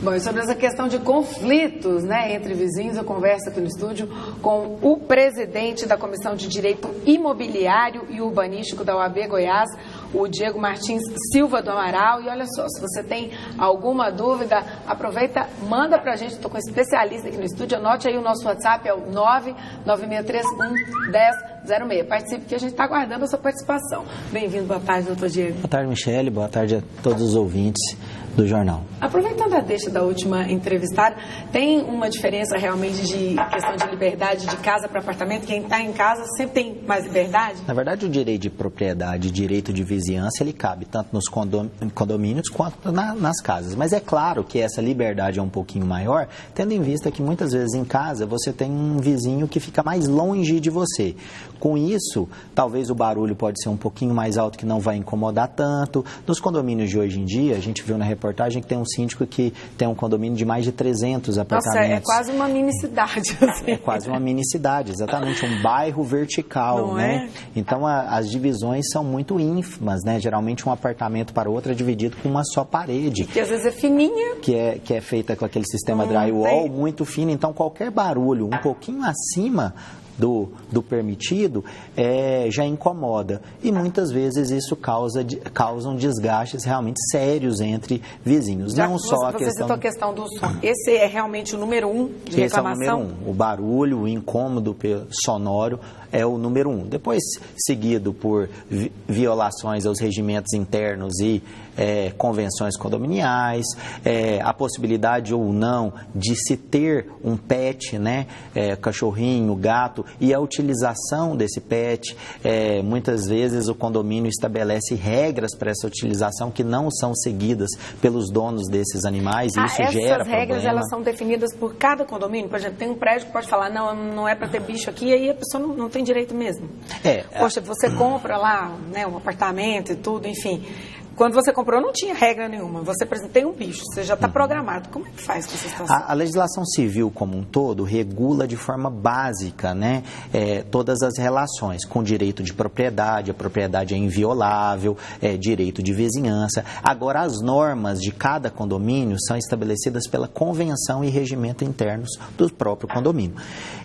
Bom, e sobre essa questão de conflitos, né, entre vizinhos, eu converso aqui no estúdio com o presidente da Comissão de Direito Imobiliário e Urbanístico da OAB Goiás, o Diego Martins Silva do Amaral. E olha só, se você tem alguma dúvida, aproveita, manda pra gente, estou com um especialista aqui no estúdio, anote aí o nosso WhatsApp, é o 996311006. Participe, que a gente está aguardando a sua participação. Bem-vindo, boa tarde, doutor Diego. Boa tarde, Michele, boa tarde a todos os ouvintes do jornal. Aproveitando a deixa da última entrevistada, tem uma diferença realmente de questão de liberdade de casa para apartamento? Quem está em casa sempre tem mais liberdade? Na verdade, o direito de propriedade, o direito de vizinhança, ele cabe tanto nos condomínios quanto nas casas. Mas é claro que essa liberdade é um pouquinho maior, tendo em vista que muitas vezes em casa você tem um vizinho que fica mais longe de você. Com isso, talvez o barulho pode ser um pouquinho mais alto, que não vai incomodar tanto. Nos condomínios de hoje em dia, a gente viu na reportagem que tem um síndico que tem um condomínio de mais de 300 apartamentos. Nossa, é quase uma mini-cidade. Assim. É quase uma mini-cidade, exatamente, um bairro vertical, não né? É? Então, as divisões são muito ínfimas, né? Geralmente, um apartamento para outro é dividido com uma só parede. Que às vezes é fininha. Que é feita com aquele sistema drywall muito fino. Então, qualquer barulho um pouquinho acima do permitido já incomoda. E muitas vezes isso causam desgastes realmente sérios entre vizinhos. Já não só a questão... Você citou a questão do som. Esse é realmente o número 1 de reclamação? Esse é o número 1. O barulho, o incômodo sonoro é o número 1. Depois, seguido por violações aos regimentos internos e convenções condominiais, a possibilidade ou não de se ter um pet, né, cachorrinho, gato, e a utilização desse pet. Muitas vezes o condomínio estabelece regras para essa utilização que não são seguidas pelos donos desses animais, e isso gera problema. Essas regras, elas são definidas por cada condomínio? Por exemplo, tem um prédio que pode falar, não é para ter bicho aqui, e aí a pessoa não tem direito mesmo. Poxa, você compra lá, né, um apartamento e tudo, enfim. Quando você comprou, não tinha regra nenhuma. Você, por exemplo, tem um bicho, você já está programado. Como é que faz com essa situação? A legislação civil como um todo regula de forma básica, né, todas as relações com direito de propriedade, a propriedade é inviolável, direito de vizinhança. Agora, as normas de cada condomínio são estabelecidas pela convenção e regimento internos do próprio condomínio.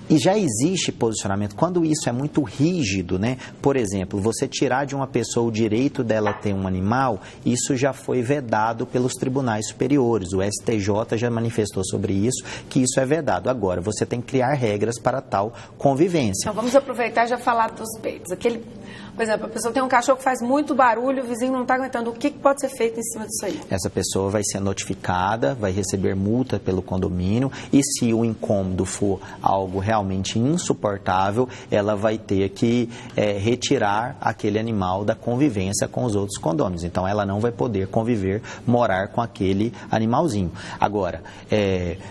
E já existe posicionamento, quando isso é muito rígido, né? Por exemplo, você tirar de uma pessoa o direito dela ter um animal, isso já foi vedado pelos tribunais superiores. O STJ já manifestou sobre isso, que isso é vedado. Agora, você tem que criar regras para tal convivência. Então, vamos aproveitar e já falar dos peitos. Por exemplo, a pessoa tem um cachorro que faz muito barulho, o vizinho não está aguentando. O que pode ser feito em cima disso aí? Essa pessoa vai ser notificada, vai receber multa pelo condomínio, e se o incômodo for algo realmente insuportável, ela vai ter que retirar aquele animal da convivência com os outros condôminos. Então, ela não vai poder conviver, morar com aquele animalzinho. Agora,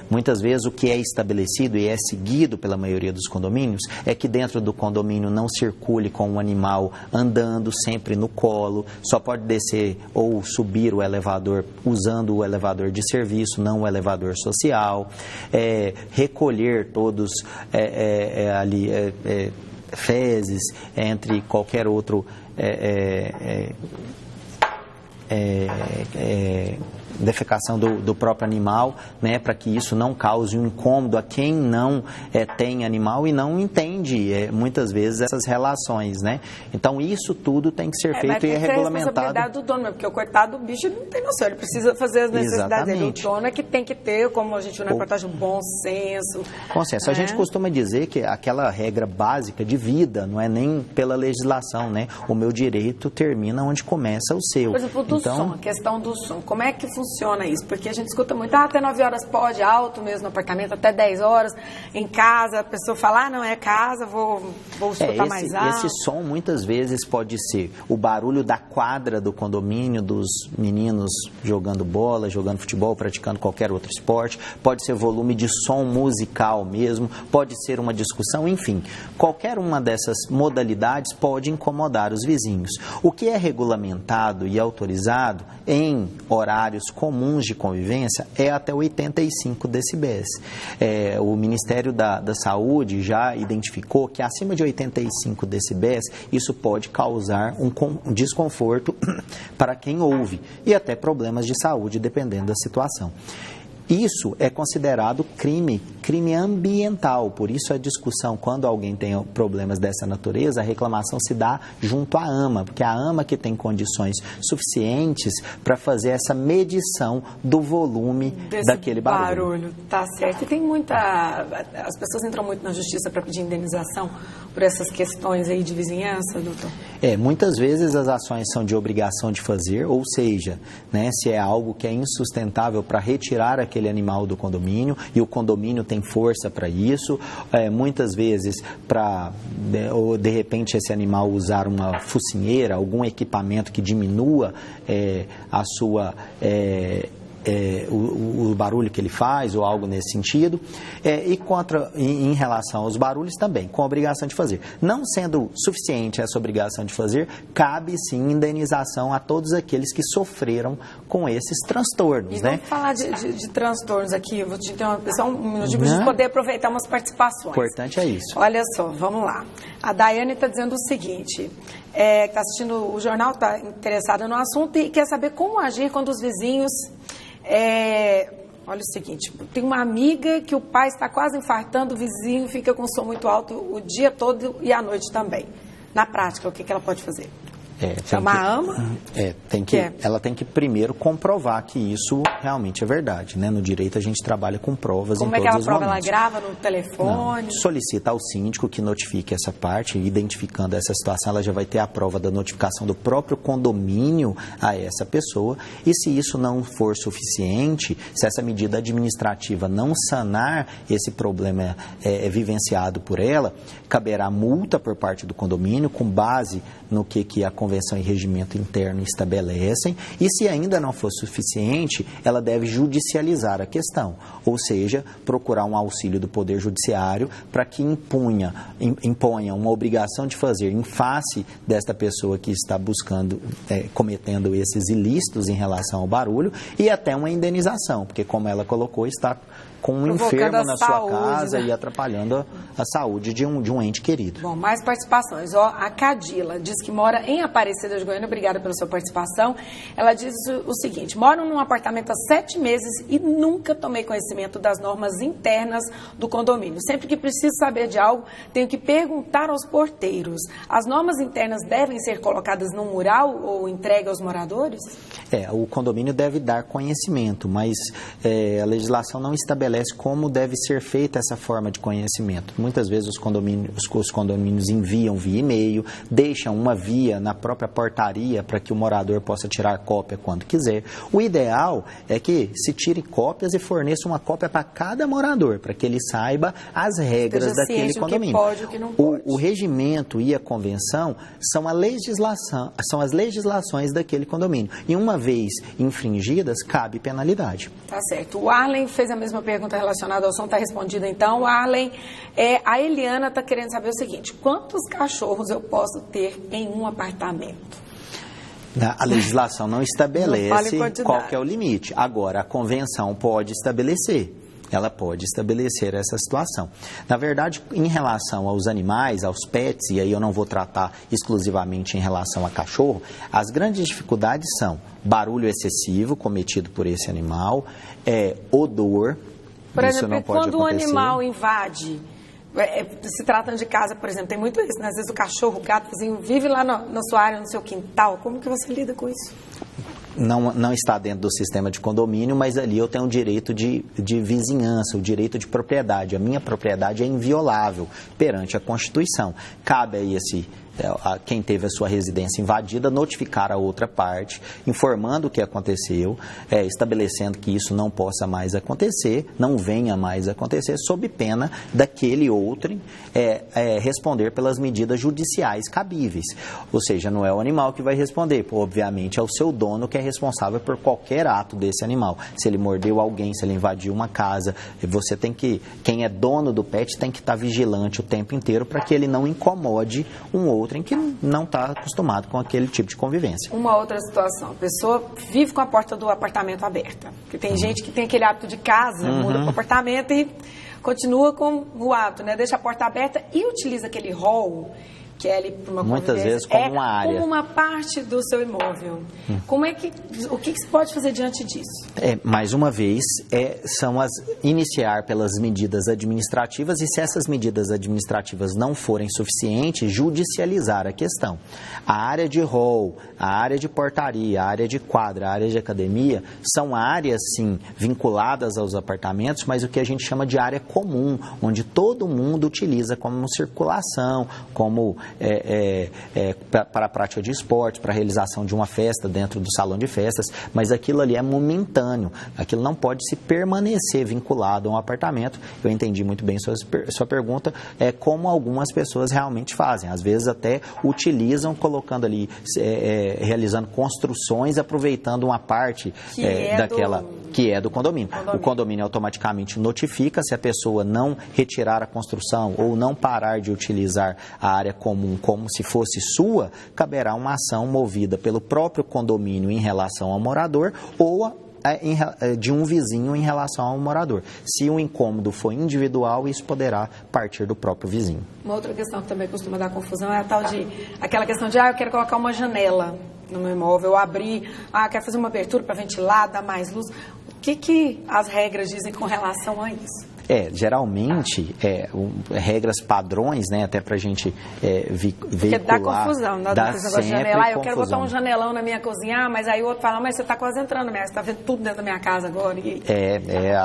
muitas vezes o que é estabelecido e é seguido pela maioria dos condomínios é que dentro do condomínio não circule com o animal andando sempre no colo, só pode descer ou subir o elevador usando o elevador de serviço, não o elevador social, recolher todos fezes, entre qualquer outro defecação do próprio animal, né, para que isso não cause um incômodo a quem não tem animal e não entende muitas vezes essas relações, né? Então isso tudo tem que ser feito e é regulamentado. É a responsabilidade do dono, porque o coitado do bicho não tem noção, ele precisa fazer as necessidades dele. O dono é que tem que ter, como a gente viu na reportagem, um bom senso. Bom senso. A gente costuma dizer que aquela regra básica de vida não é nem pela legislação, né? O meu direito termina onde começa o seu. Por exemplo, do som, a questão do som, como é que funciona isso? Porque a gente escuta muito, até 9 horas pode, alto mesmo no apartamento, até 10 horas, em casa, a pessoa fala, não é casa, vou escutar mais alto. Esse som muitas vezes pode ser o barulho da quadra do condomínio, dos meninos jogando bola, jogando futebol, praticando qualquer outro esporte, pode ser volume de som musical mesmo, pode ser uma discussão, enfim, qualquer uma dessas modalidades pode incomodar os vizinhos. O que é regulamentado e autorizado em horários comuns de convivência é até 85 decibéis. O Ministério da Saúde já identificou que acima de 85 decibéis isso pode causar um desconforto para quem ouve e até problemas de saúde, dependendo da situação. Isso é considerado crime ambiental. Por isso a discussão, quando alguém tem problemas dessa natureza, a reclamação se dá junto à AMA, porque é a AMA que tem condições suficientes para fazer essa medição do volume daquele barulho. Tá certo. E tem as pessoas entram muito na justiça para pedir indenização por essas questões aí de vizinhança, doutor? Muitas vezes as ações são de obrigação de fazer, ou seja, né, se é algo que é insustentável para retirar aquele animal do condomínio e o condomínio tem força para isso, muitas vezes para, ou de repente, esse animal usar uma focinheira, algum equipamento que diminua a sua... o barulho que ele faz ou algo nesse sentido, em relação aos barulhos também, com a obrigação de fazer. Não sendo suficiente essa obrigação de fazer, cabe sim indenização a todos aqueles que sofreram com esses transtornos. E vamos falar de transtornos aqui, eu vou te interromper só um minutinho para a gente poder aproveitar umas participações. Importante é isso. Olha só, vamos lá. A Daiane está dizendo o seguinte, que está assistindo o jornal, está interessada no assunto e quer saber como agir quando os vizinhos... olha o seguinte, tem uma amiga que o pai está quase infartando, o vizinho fica com som muito alto o dia todo e à noite também. Na prática, o que ela pode fazer? Chamar a AMA? Ela tem que primeiro comprovar que isso realmente é verdade, né? No direito a gente trabalha com provas em todos os momentos. Como é que ela prova? Ela grava no telefone? Não. Solicita ao síndico que notifique essa parte, identificando essa situação, ela já vai ter a prova da notificação do próprio condomínio a essa pessoa, e se isso não for suficiente, se essa medida administrativa não sanar esse problema vivenciado por ela, caberá multa por parte do condomínio, com base no que a Convenção e Regimento Interno estabelecem, e se ainda não for suficiente, ela deve judicializar a questão, ou seja, procurar um auxílio do Poder Judiciário para que imponha uma obrigação de fazer em face desta pessoa que está cometendo esses ilícitos em relação ao barulho, e até uma indenização, porque como ela colocou, está com um enfermo na sua casa, né? E atrapalhando a saúde de um ente querido. Bom, mais participações. A Cadila diz que mora em Aparecida de Goiânia. Obrigada pela sua participação. Ela diz o seguinte: moro num apartamento há 7 meses e nunca tomei conhecimento das normas internas do condomínio. Sempre que preciso saber de algo, tenho que perguntar aos porteiros. As normas internas devem ser colocadas num mural ou entregue aos moradores? O condomínio deve dar conhecimento, mas a legislação não estabelece como deve ser feita essa forma de conhecimento. Muitas vezes os condomínios enviam via e-mail, deixam uma via na própria portaria para que o morador possa tirar cópia quando quiser. O ideal é que se tire cópias e forneça uma cópia para cada morador, para que ele saiba as regras daquele condomínio. O que pode, o que não pode. O regimento e a convenção são as legislações daquele condomínio. E uma vez infringidas, cabe penalidade. Tá certo. O Arlen fez a mesma pergunta relacionada ao som, está respondida então. Arlen, a Eliana está querendo saber o seguinte: quantos cachorros eu posso ter em um apartamento? A legislação não estabelece qual que é o limite. Agora, a convenção pode estabelecer. Ela pode estabelecer essa situação. Na verdade, em relação aos animais, aos pets, e aí eu não vou tratar exclusivamente em relação a cachorro, as grandes dificuldades são barulho excessivo cometido por esse animal, odor. Por exemplo, quando o animal invade, se tratando de casa, por exemplo, tem muito isso, né? Às vezes o cachorro, o gato, o vizinho vive lá na sua área, no seu quintal. Como que você lida com isso? Não está dentro do sistema de condomínio, mas ali eu tenho o direito de vizinhança, o direito de propriedade. A minha propriedade é inviolável perante a Constituição. Cabe a quem teve a sua residência invadida notificar a outra parte, informando o que aconteceu, estabelecendo que isso não possa mais acontecer, não venha mais acontecer, sob pena daquele outrem responder pelas medidas judiciais cabíveis. Ou seja, não é o animal que vai responder, obviamente é o seu dono que é responsável por qualquer ato desse animal. Se ele mordeu alguém, se ele invadiu uma casa, quem é dono do pet tem que estar vigilante o tempo inteiro para que ele não incomode um outro em que não está acostumado com aquele tipo de convivência. Uma outra situação, a pessoa vive com a porta do apartamento aberta, porque tem gente que tem aquele hábito de casa, muda para o apartamento e continua com o hábito, né? Deixa a porta aberta e utiliza aquele hall que é ali para uma muitas vezes como uma área, como uma parte do seu imóvel. O que se pode fazer diante disso? Mais uma vez, são iniciar pelas medidas administrativas, e se essas medidas administrativas não forem suficientes, judicializar a questão. A área de hall, a área de portaria, a área de quadra, a área de academia, são áreas, sim, vinculadas aos apartamentos, mas o que a gente chama de área comum, onde todo mundo utiliza como circulação, como para a prática de esportes, para a realização de uma festa dentro do salão de festas, mas aquilo ali é momentâneo, aquilo não pode se permanecer vinculado a um apartamento. Eu entendi muito bem sua pergunta, como algumas pessoas realmente fazem, às vezes até utilizam, colocando ali, realizando construções, aproveitando uma parte que é do condomínio. O condomínio automaticamente notifica se a pessoa não retirar a construção ou não parar de utilizar a área comum como se fosse sua, caberá uma ação movida pelo próprio condomínio em relação ao morador ou de um vizinho em relação ao morador. Se o incômodo for individual, isso poderá partir do próprio vizinho. Uma outra questão que também costuma dar confusão é aquela questão de, eu quero colocar uma janela no meu imóvel, eu abrir, quero fazer uma abertura para ventilar, dar mais luz. O que as regras dizem com relação a isso? Geralmente, regras padrões, né, até para a gente veicular. Porque dá confusão, dá sempre de janela. Eu quero botar um janelão na minha cozinha, mas aí o outro fala, mas você está quase entrando na minha casa, você está vendo tudo dentro da minha casa agora.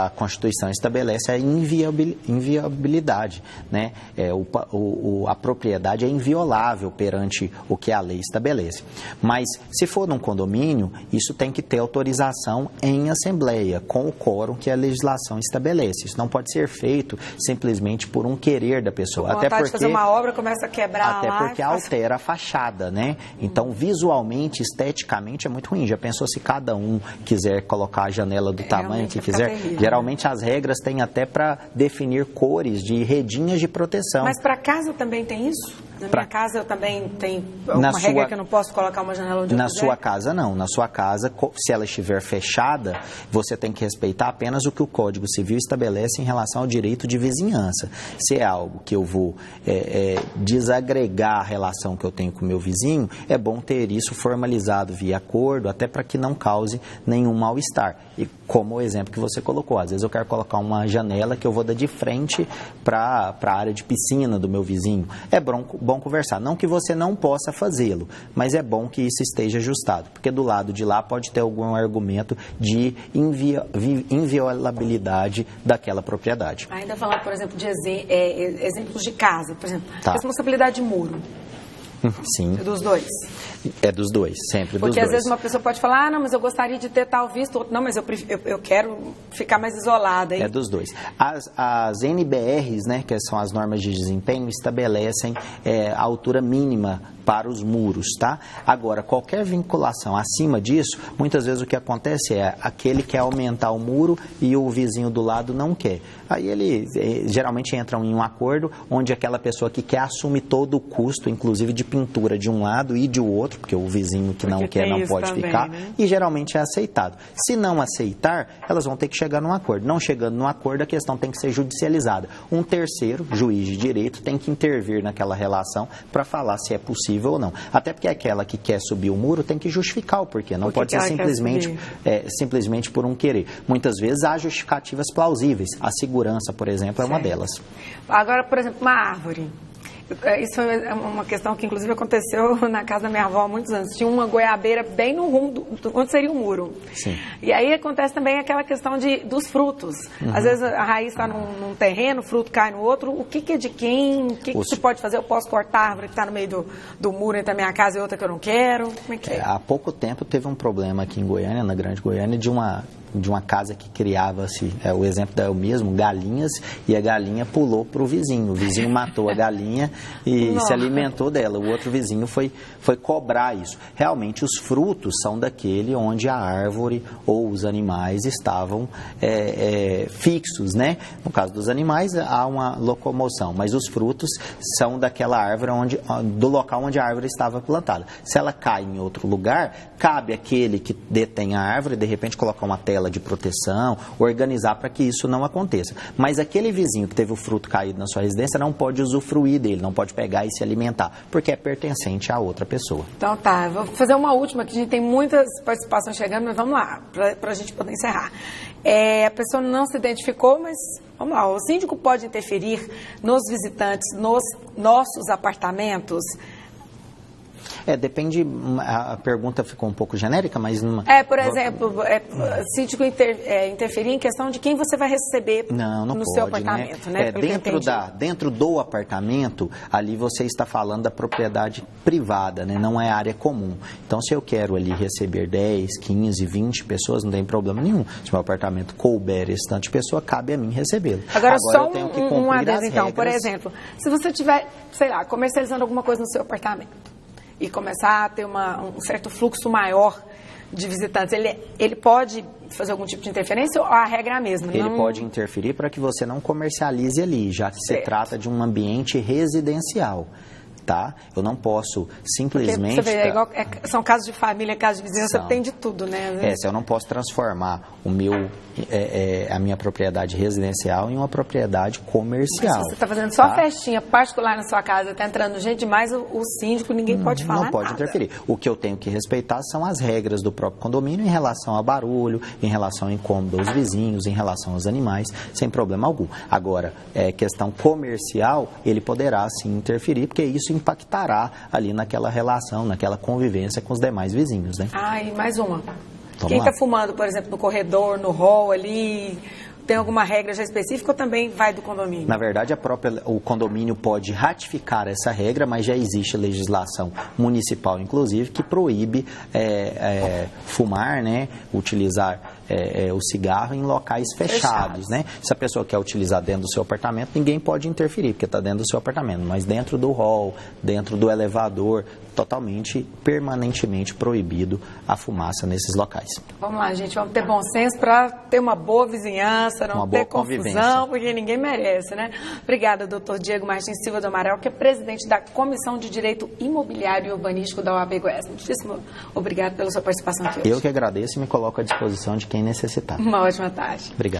A Constituição estabelece a inviolabilidade, né? A propriedade é inviolável perante o que a lei estabelece. Mas, se for num condomínio, isso tem que ter autorização em assembleia, com o quórum que a legislação estabelece. Isso não pode ser feito simplesmente por um querer da pessoa. Até porque de fazer uma obra, começa a quebrar até porque altera a fachada, né? Então, visualmente, esteticamente, é muito ruim. Já pensou se cada um quiser colocar a janela do tamanho que quiser? Terrível, geralmente, as regras têm até para definir cores de redinhas de proteção. Mas para casa também tem isso? Na minha casa eu também tenho uma regra que eu não posso colocar uma janela onde eu quiser? Na sua casa, não. Na sua casa, se ela estiver fechada, você tem que respeitar apenas o que o Código Civil estabelece em relação ao direito de vizinhança. Se é algo que eu vou desagregar a relação que eu tenho com o meu vizinho, é bom ter isso formalizado via acordo, até para que não cause nenhum mal-estar. E como o exemplo que você colocou, às vezes eu quero colocar uma janela que eu vou dar de frente para a área de piscina do meu vizinho. É bom conversar. Não que você não possa fazê-lo, mas é bom que isso esteja ajustado, porque do lado de lá pode ter algum argumento de inviolabilidade daquela propriedade. Ainda falando, por exemplo, de exemplos de casa, por exemplo, responsabilidade de muro. Sim. Dos dois? É dos dois, sempre dos dois. Porque às vezes uma pessoa pode falar, não, mas eu gostaria de ter tal visto, outro, não, mas eu quero ficar mais isolada. Hein? É dos dois. As NBRs, né, que são as normas de desempenho, estabelecem a altura mínima para os muros, tá? Agora, qualquer vinculação acima disso, muitas vezes o que acontece é aquele quer aumentar o muro e o vizinho do lado não quer. Aí ele geralmente entram em um acordo onde aquela pessoa que quer assume todo o custo, inclusive de pintura de um lado e de outro, porque o vizinho que não quer não pode ficar, né? E geralmente é aceitado. Se não aceitar, elas vão ter que chegar num acordo. Não chegando num acordo, a questão tem que ser judicializada. Um terceiro, juiz de direito, tem que intervir naquela relação para falar se é possível ou não. Até porque aquela que quer subir o muro tem que justificar o porquê. Não pode ser simplesmente por um querer. Muitas vezes há justificativas plausíveis. A segurança, por exemplo, é uma delas. Agora, por exemplo, uma árvore. Isso é uma questão que, inclusive, aconteceu na casa da minha avó há muitos anos. Tinha uma goiabeira bem no rumo, onde seria o muro. Sim. E aí acontece também aquela questão dos frutos. Uhum. Às vezes a raiz está num terreno, o fruto cai no outro. O que é de quem? O que se pode fazer? Eu posso cortar a árvore que está no meio do muro entre a minha casa e outra que eu não quero? Como é que é? Há pouco tempo teve um problema aqui em Goiânia, na Grande Goiânia, de uma casa que criava-se, o exemplo é o mesmo, galinhas, e a galinha pulou para o vizinho matou a galinha e se alimentou dela. O outro vizinho foi cobrar isso. Realmente, os frutos são daquele onde a árvore ou os animais estavam fixos, né? No caso dos animais, há uma locomoção, mas os frutos são daquela árvore, do local onde a árvore estava plantada. Se ela cai em outro lugar, cabe àquele que detém a árvore, de repente, colocar uma tela tela de proteção, organizar para que isso não aconteça. Mas aquele vizinho que teve o fruto caído na sua residência não pode usufruir dele, não pode pegar e se alimentar, porque é pertencente a outra pessoa. Então tá, vou fazer uma última, que a gente tem muitas participações chegando, mas vamos lá, para a gente poder encerrar. A pessoa não se identificou, mas vamos lá, o síndico pode interferir nos visitantes, nos nossos apartamentos? Depende, a pergunta ficou um pouco genérica, mas... por exemplo, síndico interferir em questão de quem você vai receber no seu apartamento, né? Dentro do apartamento, ali você está falando da propriedade privada, né? Não é área comum. Então, se eu quero ali receber 10, 15, 20 pessoas, não tem problema nenhum. Se o meu apartamento couber esse tanto de pessoa, cabe a mim recebê-lo. Agora só eu tenho que cumprir um adendo, as então. regras. Por exemplo, se você estiver, sei lá, comercializando alguma coisa no seu apartamento, e começar a ter um certo fluxo maior de visitantes, ele pode fazer algum tipo de interferência ou a regra é a mesma? Ele pode interferir para que você não comercialize ali, já que se trata de um ambiente residencial. Tá? Eu não posso simplesmente... Porque, você vê, são casos de família, casos de vizinhança, tem de tudo, né? Se eu não posso transformar a minha propriedade residencial em uma propriedade comercial. Mas se você está fazendo só festinha particular na sua casa, está entrando gente demais, o síndico, ninguém pode falar Não pode interferir. O que eu tenho que respeitar são as regras do próprio condomínio em relação a barulho, em relação ao incômodo aos vizinhos, em relação aos animais, sem problema algum. Agora, questão comercial, ele poderá sim interferir, porque isso impactará ali naquela relação, naquela convivência com os demais vizinhos, né? E mais uma. Quem está fumando, por exemplo, no corredor, no hall ali, tem alguma regra já específica ou também vai do condomínio? Na verdade, o condomínio pode ratificar essa regra, mas já existe legislação municipal, inclusive, que proíbe fumar, né, utilizar o cigarro em locais fechados, né? Se a pessoa quer utilizar dentro do seu apartamento, ninguém pode interferir, porque está dentro do seu apartamento, mas dentro do hall, dentro do elevador, totalmente, permanentemente proibido a fumaça nesses locais. Vamos lá, gente, vamos ter bom senso para ter uma boa vizinhança, não ter confusão, porque ninguém merece, né? Obrigada, doutor Diego Martins Silva do Amaral, que é presidente da Comissão de Direito Imobiliário e Urbanístico da OAB Goiás. Muitíssimo obrigado pela sua participação aqui hoje. Eu que agradeço e me coloco à disposição de quem necessitar. Uma ótima tarde. Obrigado.